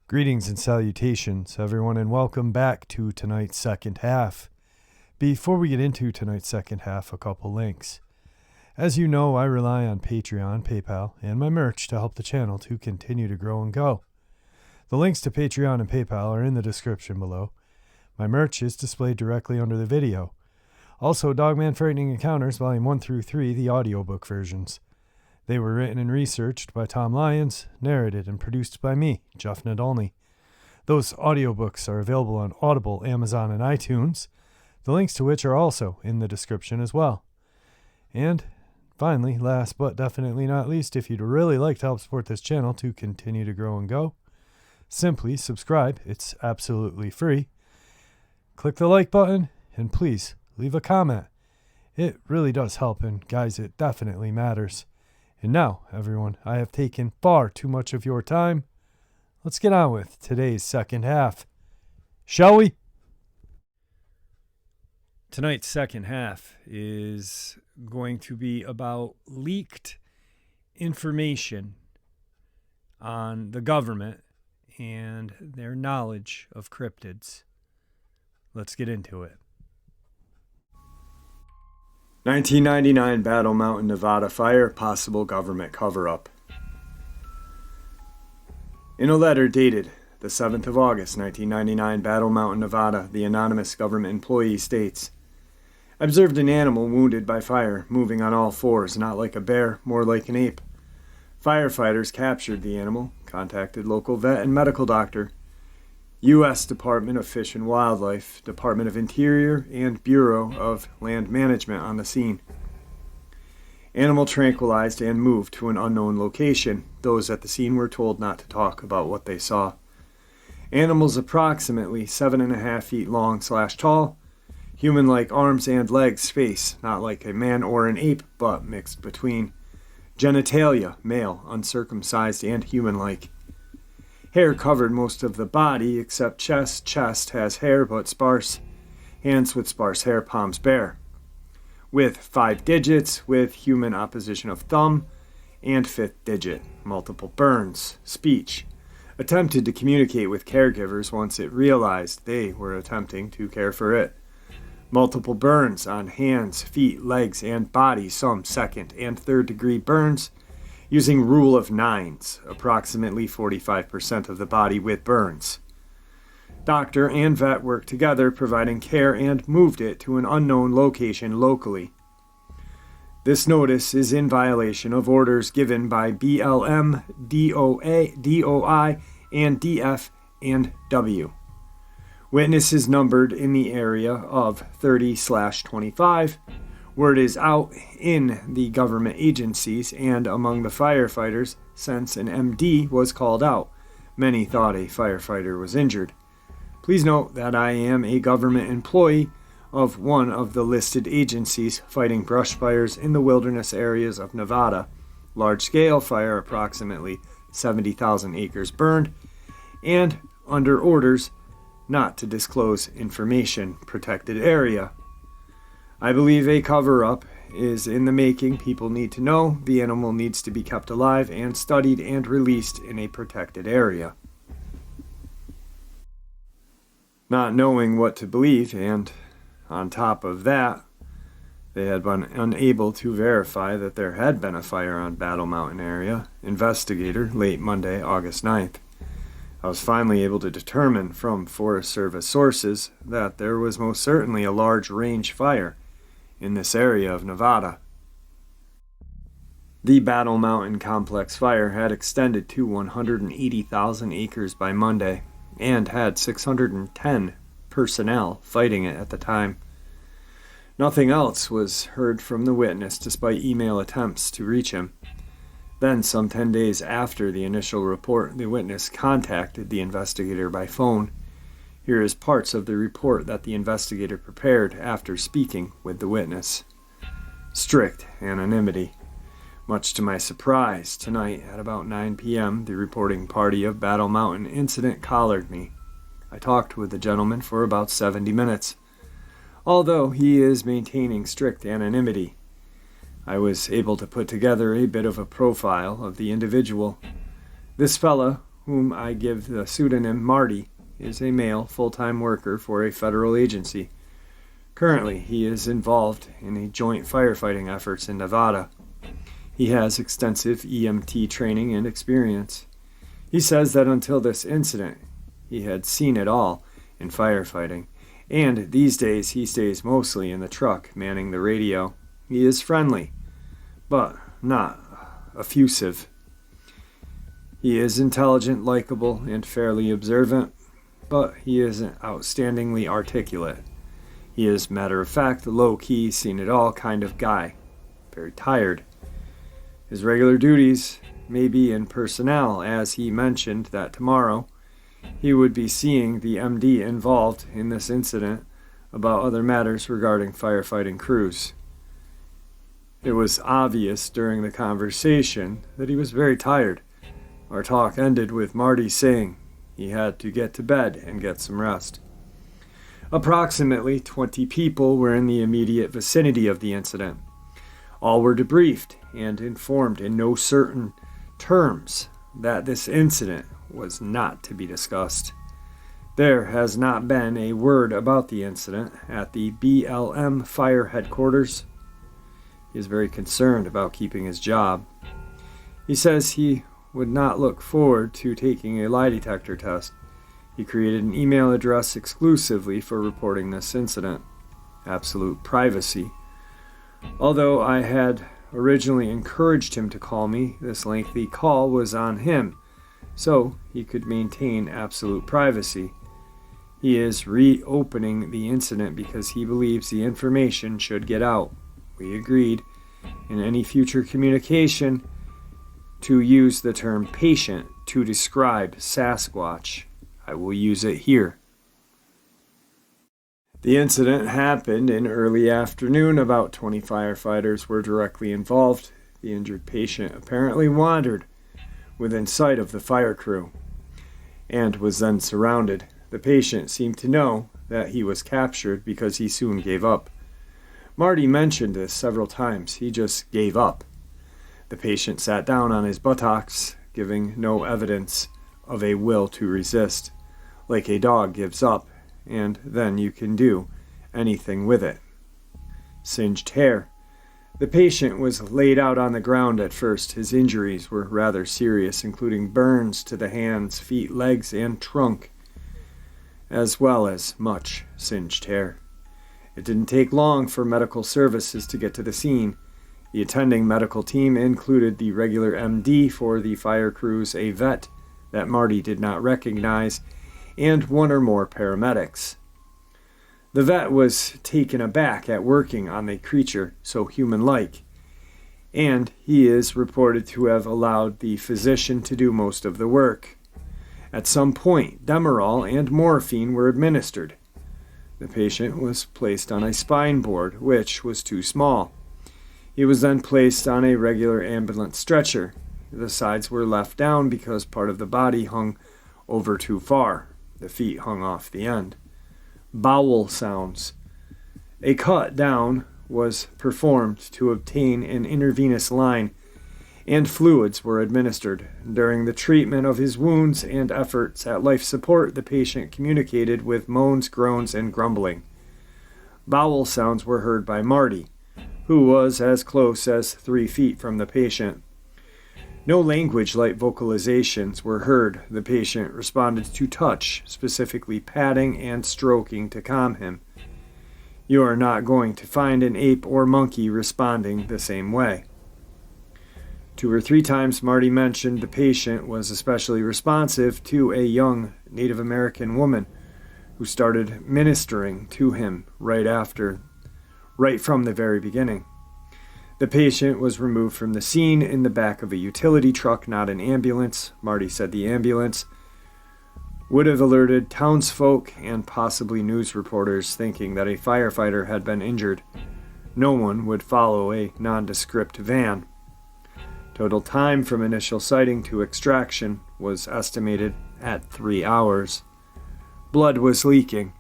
Greetings and salutations, everyone, and welcome back to tonight's second half. Before we get into tonight's second half, a couple links. As you know, I rely on Patreon, PayPal, and my merch to help the channel to continue to grow and go. The links to Patreon and PayPal are in the description below. My merch is displayed directly under the video. Also, Dogman Frightening Encounters, Volume 1 through 3, the audiobook versions. They were written and researched by Tom Lyons, narrated and produced by me, Jeff Nadolny. Those audiobooks are available on Audible, Amazon, and iTunes, the links to which are also in the description as well. And finally, last but definitely not least, if you'd really like to help support this channel to continue to grow and go, simply subscribe. It's absolutely free. Click the like button, and please leave a comment. It really does help, and guys, it definitely matters. And now, everyone, I have taken far too much of your time. Let's get on with today's second half. Shall we? Tonight's second half is going to be about leaked information on the government and their knowledge of cryptids. Let's get into it. 1999 Battle Mountain, Nevada fire, possible government cover-up. In a letter dated the 7th of August, 1999, Battle Mountain, Nevada, the anonymous government employee states, "I observed an animal wounded by fire, moving on all fours, not like a bear, more like an ape. Firefighters captured the animal, contacted local vet and medical doctor. U.S. Department of Fish and Wildlife, Department of Interior, and Bureau of Land Management on the scene. Animal tranquilized and moved to an unknown location. Those at the scene were told not to talk about what they saw. Animals approximately 7.5 feet long/tall, human-like arms and legs, face not like a man or an ape, but mixed between. Genitalia, male, uncircumcised and human-like. Hair covered most of the body except chest. Chest has hair but sparse. Hands with sparse hair, palms bare. With 5 digits, with human opposition of thumb, and 5th digit. Multiple burns. Speech. Attempted to communicate with caregivers once it realized they were attempting to care for it. Multiple burns on hands, feet, legs, and body, some 2nd and 3rd degree burns, using rule of 9s, approximately 45% of the body with burns. Doctor and vet worked together, providing care, and moved it to an unknown location locally. This notice is in violation of orders given by BLM, DOI, and DF and W. Witnesses numbered in the area of 30/25. Word is out in the government agencies and among the firefighters since an MD was called out. Many thought a firefighter was injured. Please note that I am a government employee of one of the listed agencies fighting brush fires in the wilderness areas of Nevada. Large-scale fire, approximately 70,000 acres burned, and under orders not to disclose information, protected area. I believe a cover-up is in the making. People need to know. The animal needs to be kept alive and studied and released in a protected area." Not knowing what to believe, and on top of that, they had been unable to verify that there had been a fire on Battle Mountain area. Investigator, late Monday, August 9th. I was finally able to determine from Forest Service sources that there was most certainly a large range fire in this area of Nevada. The Battle Mountain Complex fire had extended to 180,000 acres by Monday and had 610 personnel fighting it at the time. Nothing else was heard from the witness despite email attempts to reach him. Then, some 10 days after the initial report, the witness contacted the investigator by phone. Here is parts of the report that the investigator prepared after speaking with the witness. Strict anonymity. Much to my surprise, tonight at about 9 p.m., the reporting party of Battle Mountain incident collared me. I talked with the gentleman for about 70 minutes. although he is maintaining strict anonymity. I was able to put together a bit of a profile of the individual. This fella, whom I give the pseudonym Marty, is a male full-time worker for a federal agency. Currently, he is involved in a joint firefighting efforts in Nevada. He has extensive EMT training and experience. He says that until this incident, he had seen it all in firefighting, and these days he stays mostly in the truck manning the radio. He is friendly, but not effusive. He is intelligent, likable, and fairly observant, but he isn't outstandingly articulate. He is matter-of-fact, low-key, seen-it-all kind of guy. Very tired. His regular duties may be in personnel, as he mentioned that tomorrow he would be seeing the MD involved in this incident about other matters regarding firefighting crews. It was obvious during the conversation that he was very tired. Our talk ended with Marty saying he had to get to bed and get some rest. Approximately 20 people were in the immediate vicinity of the incident. All were debriefed and informed in no certain terms that this incident was not to be discussed. There has not been a word about the incident at the BLM fire headquarters. He is very concerned about keeping his job. He says he would not look forward to taking a lie detector test. He created an email address exclusively for reporting this incident. Absolute privacy. Although I had originally encouraged him to call me, this lengthy call was on him, so he could maintain absolute privacy. He is reopening the incident because he believes the information should get out. We agreed, in any future communication, to use the term patient to describe Sasquatch. I will use it here. The incident happened in early afternoon. About 20 firefighters were directly involved. The injured patient apparently wandered within sight of the fire crew and was then surrounded. The patient seemed to know that he was captured because he soon gave up. Marty mentioned this several times. He just gave up. The patient sat down on his buttocks, giving no evidence of a will to resist, like a dog gives up, and then you can do anything with it. Singed hair. The patient was laid out on the ground at first. His injuries were rather serious, including burns to the hands, feet, legs, and trunk, as well as much singed hair. It didn't take long for medical services to get to the scene. The attending medical team included the regular MD for the fire crews, a vet that Marty did not recognize, and one or more paramedics. The vet was taken aback at working on a creature so human-like, and he is reported to have allowed the physician to do most of the work. At some point, Demerol and morphine were administered. The patient was placed on a spine board, which was too small. He was then placed on a regular ambulance stretcher. The sides were left down because part of the body hung over too far. The feet hung off the end. Bowel sounds. A cut down was performed to obtain an intravenous line, and fluids were administered. During the treatment of his wounds and efforts at life support, the patient communicated with moans, groans, and grumbling. Bowel sounds were heard by Marty, who was as close as 3 feet from the patient. No language-like vocalizations were heard. The patient responded to touch, specifically patting and stroking to calm him. You are not going to find an ape or monkey responding the same way. 2 or 3 times Marty mentioned the patient was especially responsive to a young Native American woman who started ministering to him right from the very beginning. The patient was removed from the scene in the back of a utility truck, not an ambulance. Marty said the ambulance would have alerted townsfolk and possibly news reporters, thinking that a firefighter had been injured. No one would follow a nondescript van. Total time from initial sighting to extraction was estimated at 3 hours. Blood was leaking.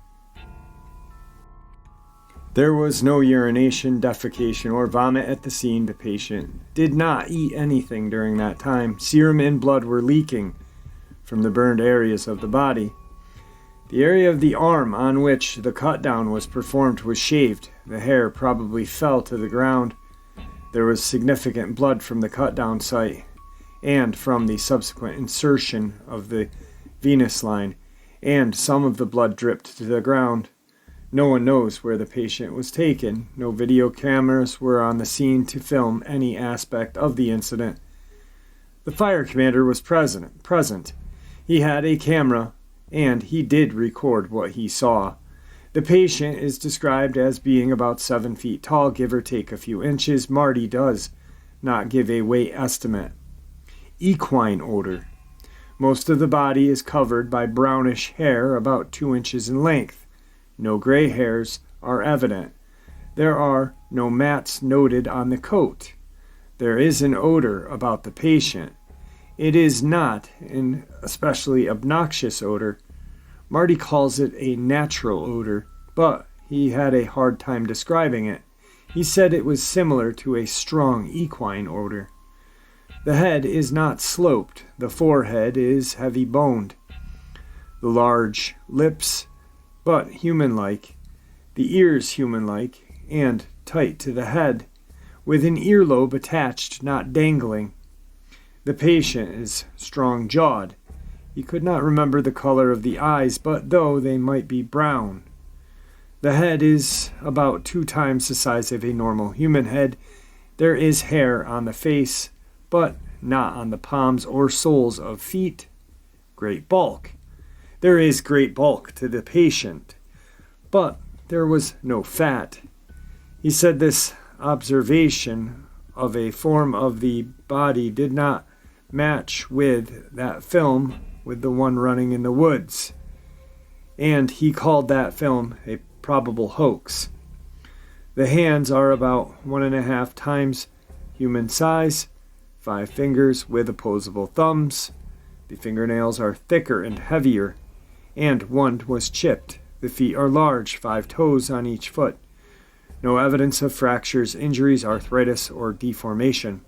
There was no urination, defecation, or vomit at the scene. The patient did not eat anything during that time. Serum and blood were leaking from the burned areas of the body. The area of the arm on which the cut down was performed was shaved. The hair probably fell to the ground. There was significant blood from the cut down site and from the subsequent insertion of the venous line, and some of the blood dripped to the ground. No one knows where the patient was taken. No video cameras were on the scene to film any aspect of the incident. The fire commander was present. He had a camera, and he did record what he saw. The patient is described as being about 7 feet tall, give or take a few inches. Marty does not give a weight estimate. Equine odor. Most of the body is covered by brownish hair about 2 inches in length. No gray hairs are evident. There are no mats noted on the coat. There is an odor about the patient. It is not an especially obnoxious odor. Marty calls it a natural odor, but he had a hard time describing it. He said it was similar to a strong equine odor. The head is not sloped. The forehead is heavy boned. The large lips, but human-like. The ears human-like and tight to the head, with an earlobe attached, not dangling. The patient is strong-jawed. He could not remember the color of the eyes, but though they might be brown. The head is about 2 times the size of a normal human head. There is hair on the face, but not on the palms or soles of feet. Great bulk. There is great bulk to the patient, but there was no fat. He said this observation of a form of the body did not match with that film with the one running in the woods, and he called that film a probable hoax. The hands are about 1.5 times human size, 5 fingers with opposable thumbs. The fingernails are thicker and heavier, and one was chipped. The feet are large, 5 toes on each foot. No evidence of fractures, injuries, arthritis, or deformation.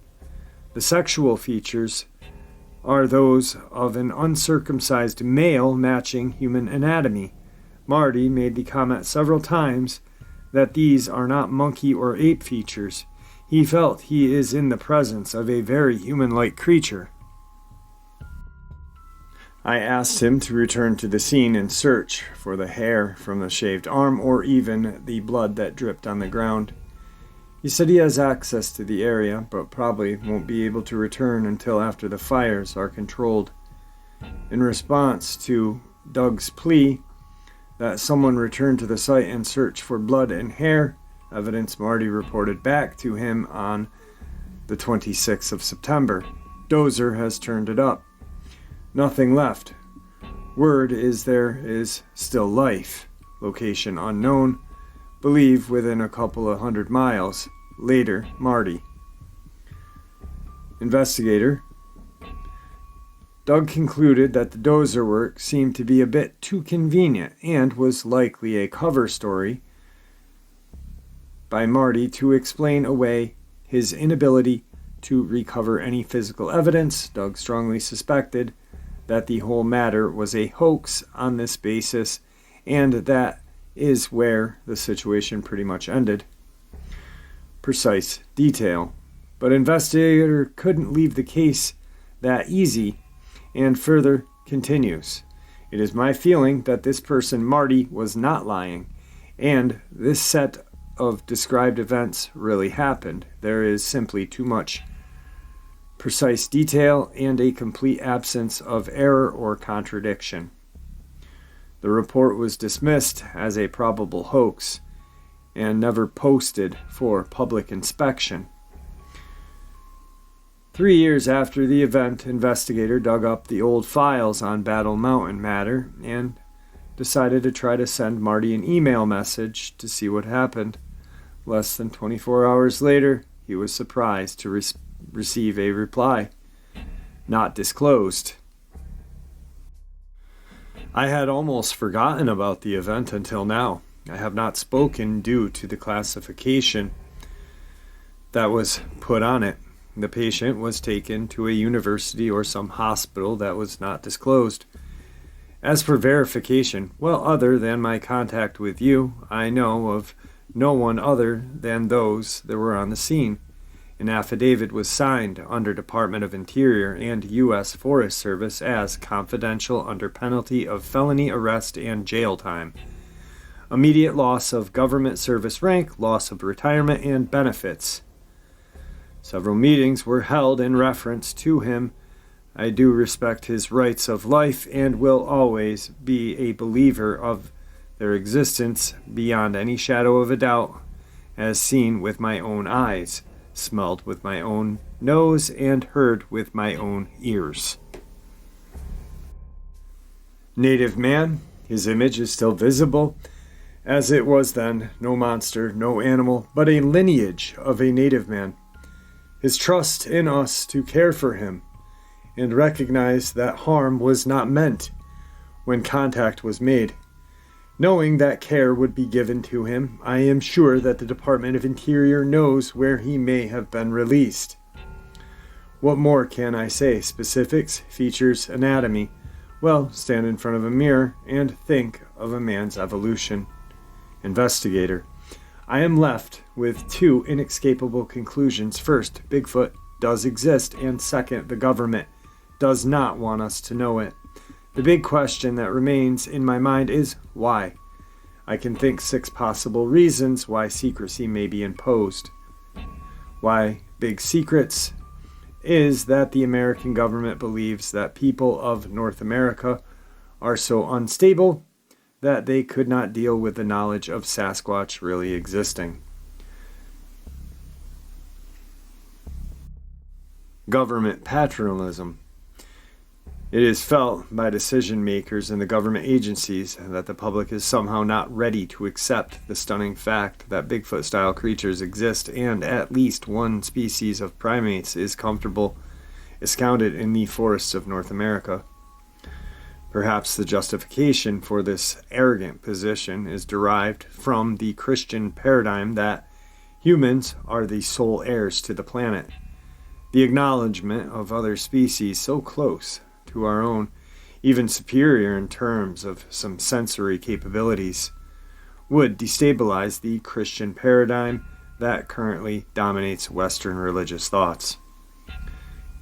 The sexual features are those of an uncircumcised male matching human anatomy. Marty made the comment several times that these are not monkey or ape features. He felt he is in the presence of a very human-like creature. I asked him to return to the scene and search for the hair from the shaved arm or even the blood that dripped on the ground. He said he has access to the area, but probably won't be able to return until after the fires are controlled. In response to Doug's plea that someone return to the site and search for blood and hair, evidence Marty reported back to him on the 26th of September. Dozer has turned it up. Nothing left. Word is there is still life. Location unknown. Believe within a couple of 100 miles. Later, Marty. Investigator. Doug concluded that the Dozer work seemed to be a bit too convenient and was likely a cover story by Marty to explain away his inability to recover any physical evidence. Doug strongly suspected that the whole matter was a hoax on this basis, and that is where the situation pretty much ended. Precise detail. But investigator couldn't leave the case that easy, and further continues. It is my feeling that this person, Marty, was not lying, and this set of described events really happened. There is simply too much precise detail and a complete absence of error or contradiction. The report was dismissed as a probable hoax and never posted for public inspection. 3 years after the event, investigator dug up the old files on Battle Mountain matter and decided to try to send Marty an email message to see what happened. Less than 24 hours later, he was surprised to receive a reply. Not disclosed. I had almost forgotten about the event until now. I have not spoken due to the classification that was put on it. The patient was taken to a university or some hospital that was not disclosed. As for verification, well, other than my contact with you, I know of no one other than those that were on the scene. An affidavit was signed under Department of Interior and U.S. Forest Service as confidential under penalty of felony arrest and jail time. Immediate loss of government service rank, loss of retirement and benefits. Several meetings were held in reference to him. I do respect his rights of life and will always be a believer of their existence beyond any shadow of a doubt, as seen with my own eyes, smelled with my own nose, and heard with my own ears. Native man, his image is still visible, as it was then, no monster, no animal, but a lineage of a native man. His trust in us to care for him, and recognize that harm was not meant when contact was made. Knowing that care would be given to him, I am sure that the Department of Interior knows where he may have been released. What more can I say? Specifics, features, anatomy. Well, stand in front of a mirror and think of a man's evolution. Investigator. I am left with two inescapable conclusions. First, Bigfoot does exist, and second, the government does not want us to know it. The big question that remains in my mind is why. I can think 6 possible reasons why secrecy may be imposed. Why big secrets is that the American government believes that people of North America are so unstable that they could not deal with the knowledge of Sasquatch really existing. Government paternalism. It is felt by decision makers in the government agencies that the public is somehow not ready to accept the stunning fact that Bigfoot-style creatures exist and at least one species of primates is comfortable ensconced in the forests of North America. Perhaps the justification for this arrogant position is derived from the Christian paradigm that humans are the sole heirs to the planet. The acknowledgement of other species so close to our own, even superior in terms of some sensory capabilities, would destabilize the Christian paradigm that currently dominates Western religious thoughts.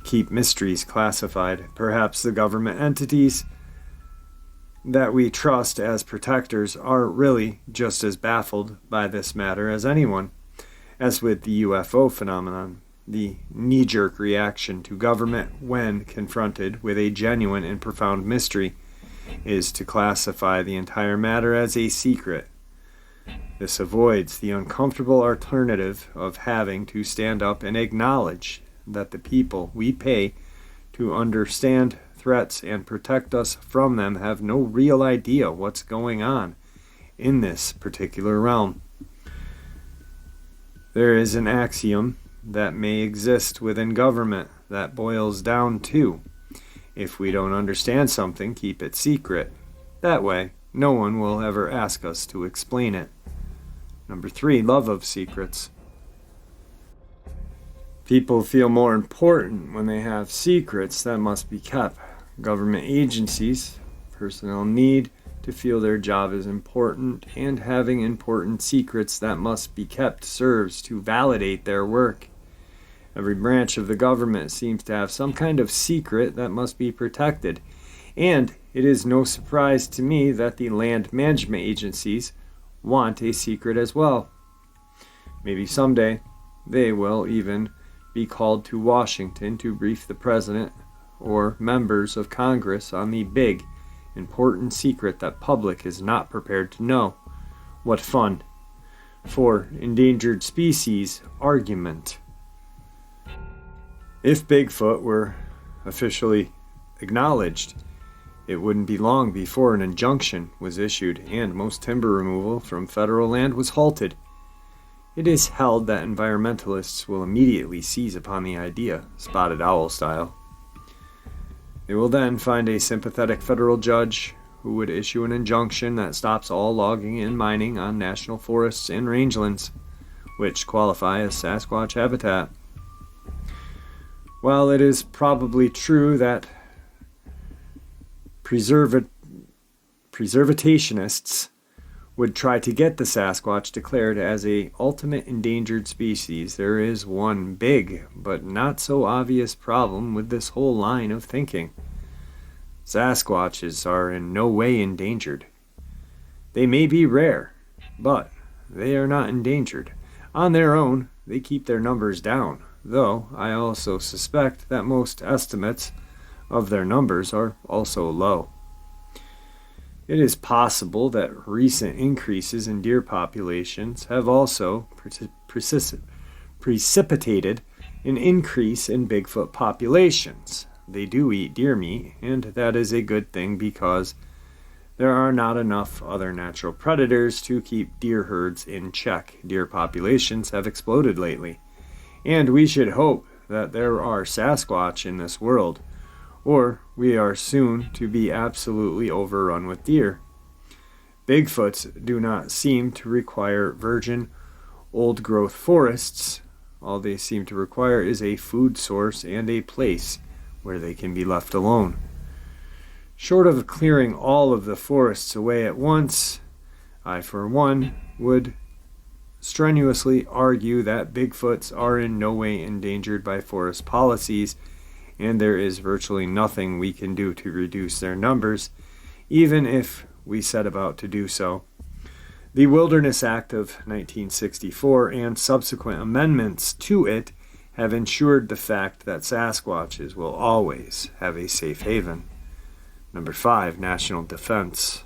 Keep mysteries classified. Perhaps the government entities that we trust as protectors are really just as baffled by this matter as anyone. As with the UFO phenomenon, the knee-jerk reaction to government when confronted with a genuine and profound mystery is to classify the entire matter as a secret. This avoids the uncomfortable alternative of having to stand up and acknowledge that the people we pay to understand threats and protect us from them have no real idea what's going on in this particular realm. There is an axiom that may exist within government that boils down to, if we don't understand something, keep it secret. That way, no one will ever ask us to explain it. Number 3, love of secrets. People feel more important when they have secrets that must be kept. Government agencies, personnel need to feel their job is important, and having important secrets that must be kept serves to validate their work. Every branch of the government seems to have some kind of secret that must be protected, and it is no surprise to me that the land management agencies want a secret as well. Maybe someday they will even be called to Washington to brief the president or members of Congress on the big, important secret that public is not prepared to know. What fun for endangered species argument. If Bigfoot were officially acknowledged, it wouldn't be long before an injunction was issued and most timber removal from federal land was halted. It is held that environmentalists will immediately seize upon the idea, spotted owl style. They will then find a sympathetic federal judge who would issue an injunction that stops all logging and mining on national forests and rangelands, which qualify as Sasquatch habitat. While it is probably true that preservatationists would try to get the Sasquatch declared as a ultimate endangered species, there is one big but not so obvious problem with this whole line of thinking. Sasquatches are in no way endangered. They may be rare, but they are not endangered. On their own, they keep their numbers down, though I also suspect that most estimates of their numbers are also low. It is possible that recent increases in deer populations have also precipitated an increase in Bigfoot populations. They do eat deer meat, and that is a good thing because there are not enough other natural predators to keep deer herds in check. Deer populations have exploded lately, and we should hope that there are Sasquatch in this world, or we are soon to be absolutely overrun with deer. Bigfoots do not seem to require virgin, old-growth forests. All they seem to require is a food source and a place where they can be left alone. Short of clearing all of the forests away at once, I, for one, would strenuously argue that Bigfoots are in no way endangered by forest policies, and there is virtually nothing we can do to reduce their numbers, even if we set about to do so. The Wilderness Act of 1964 and subsequent amendments to it have ensured the fact that Sasquatches will always have a safe haven. Number 5, national defense.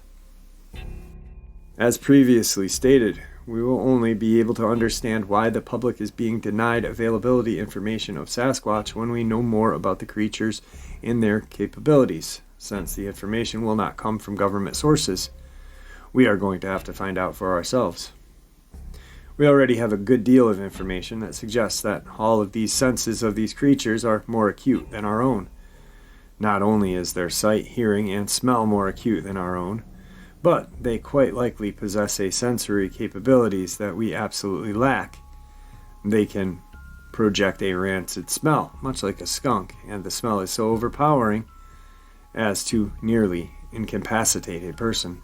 As previously stated, we will only be able to understand why the public is being denied availability information of Sasquatch when we know more about the creatures and their capabilities, since the information will not come from government sources. We are going to have to find out for ourselves. We already have a good deal of information that suggests that all of these senses of these creatures are more acute than our own. Not only is their sight, hearing, and smell more acute than our own, but they quite likely possess a sensory capabilities that we absolutely lack. They can project a rancid smell, much like a skunk, and the smell is so overpowering as to nearly incapacitate a person.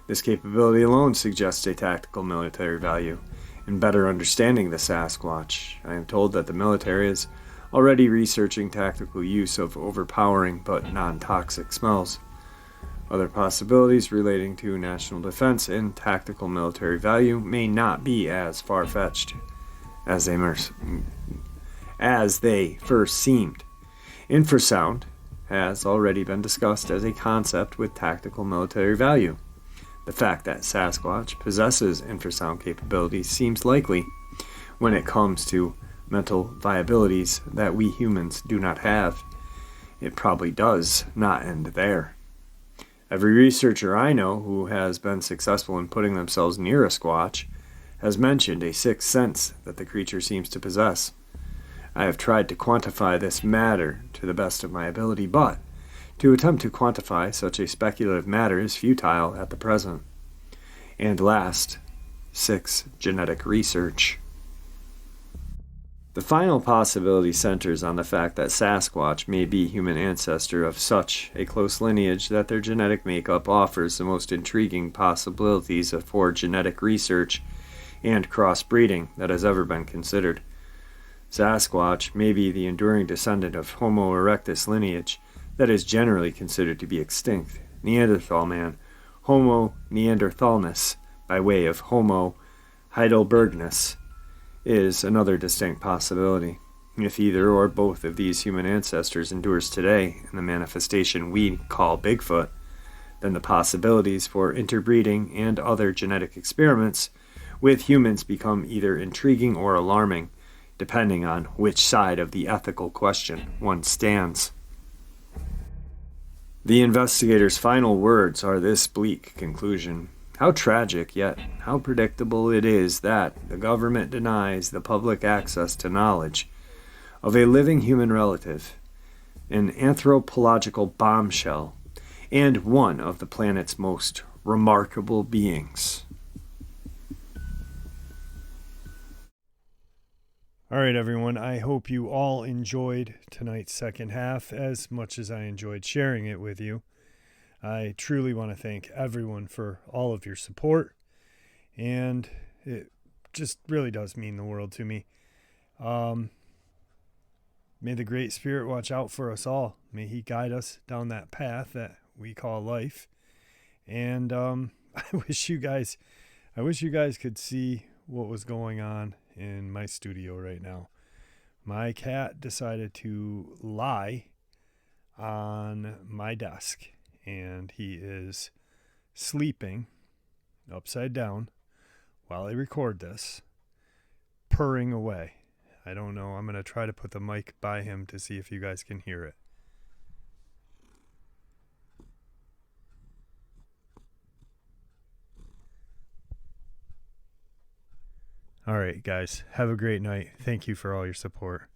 This capability alone suggests a tactical military value. In better understanding the Sasquatch, I am told that the military is already researching tactical use of overpowering but non-toxic smells. Other possibilities relating to national defense and tactical military value may not be as far-fetched as they first seemed. Infrasound has already been discussed as a concept with tactical military value. The fact that Sasquatch possesses infrasound capabilities seems likely when it comes to mental viabilities that we humans do not have. It probably does not end there. Every researcher I know who has been successful in putting themselves near a squatch has mentioned a sixth sense that the creature seems to possess. I have tried to quantify this matter to the best of my ability, but to attempt to quantify such a speculative matter is futile at the present. And last, 6. Genetic research. The final possibility centers on the fact that Sasquatch may be human ancestor of such a close lineage that their genetic makeup offers the most intriguing possibilities for genetic research and crossbreeding that has ever been considered. Sasquatch may be the enduring descendant of Homo erectus lineage that is generally considered to be extinct. Neanderthal man, Homo neanderthalensis, by way of Homo heidelbergensis, is another distinct possibility. If either or both of these human ancestors endures today in the manifestation we call Bigfoot, then the possibilities for interbreeding and other genetic experiments with humans become either intriguing or alarming, depending on which side of the ethical question one stands. The investigator's final words are this bleak conclusion. How tragic, yet how predictable it is that the government denies the public access to knowledge of a living human relative, an anthropological bombshell, and one of the planet's most remarkable beings. All right, everyone. I hope you all enjoyed tonight's second half as much as I enjoyed sharing it with you. I truly want to thank everyone for all of your support, and it just really does mean the world to me. May the Great Spirit watch out for us all. May He guide us down that path that we call life. And I wish you guys could see what was going on in my studio right now. My cat decided to lie on my desk, and he is sleeping upside down while I record this, purring away. I don't know. I'm going to try to put the mic by him to see if you guys can hear it. All right, guys. Have a great night. Thank you for all your support.